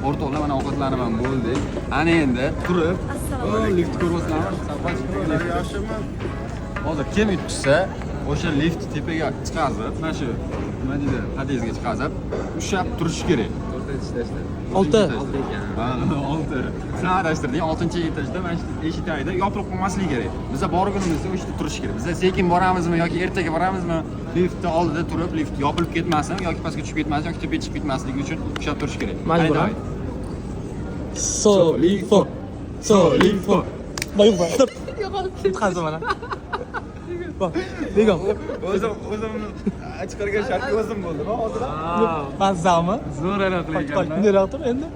o'rtoqlar mana ovqatlanib ham bo'ldik. Ana endi turib, lift ko'ryapsizlarmi? Yaxshimi? Hozir kim yutsa, o'sha lift tepaga chiqazib, mana shu nima deydi, podyezdga chiqazib, ushab turishi kerak. 6. Ha, 6. Sen adashtirding, 6-etajda mana shu eshik tagida yopilib qolmasligi kerak. Biza borgunimizda o'sha yerda turishi kerak. Biza sekin boramizmi yoki ertaga boramizmi, liftni oldida turib, lift yopilib ketmasin yoki pastga tushib ketmasin yoki tepaga chiqib ketmasligi uchun ushab turish kerak. Majbur. Solifo. Boyib bor. Yutqazdi mana. Begim. O'zimni chiqargan shartga o'zim bo'ldim, hozir. Mazami? Zo'r ana qilagan. Bunday tur endi.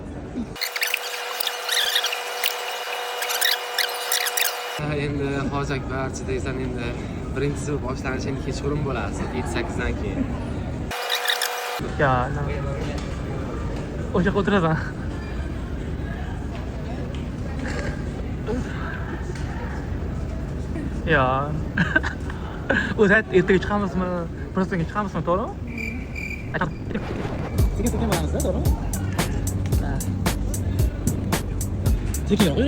Endi Hojiakbar chidaysan endi birinchi sinf boshlanishi endi kechqurun bo'ladi 7-8 dan keyin. Ya, o'sha yoqqa o'tirasan. Ya. O'zi ertaga chiqamizmi? Prostaga chiqamizmi, to'g'rimi? Sekin boramiz-da, to'g'rimi? Ha. Sekinroq yur.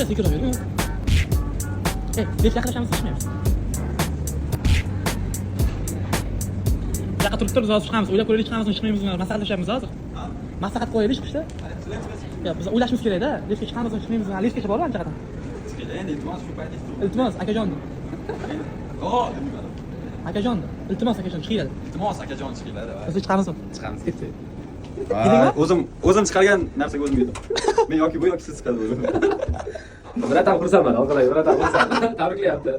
Deb yaqinlashamiz, chiqmaymiz. Yaqa turib hozir chiqamiz. O'ylab ko'raylik, chiqamizmi, chiqmaymizmi? Maslahatlashamiz hozir. Maslahat qo'yaylik chiqishda. Ya, biz o'ylashimiz kerak-da. Liftga chiqamizmi, chiqmaymizmi? Liftgacha borib anchaqadan. Endi iltimos shu payt Iltimos, akajon. Akajon, iltimos akajon chiqinglar. Iltimos akajon chiqinglar. Biz chiqamizmi? Chiqamiz. Ketdik. O'zim chiqargan narsaga o'zim yedim. Men yoki bu yoki siz chiqadi o'zim. Biratan xursandman, orqadan biratan xursand. Tabriklayapti.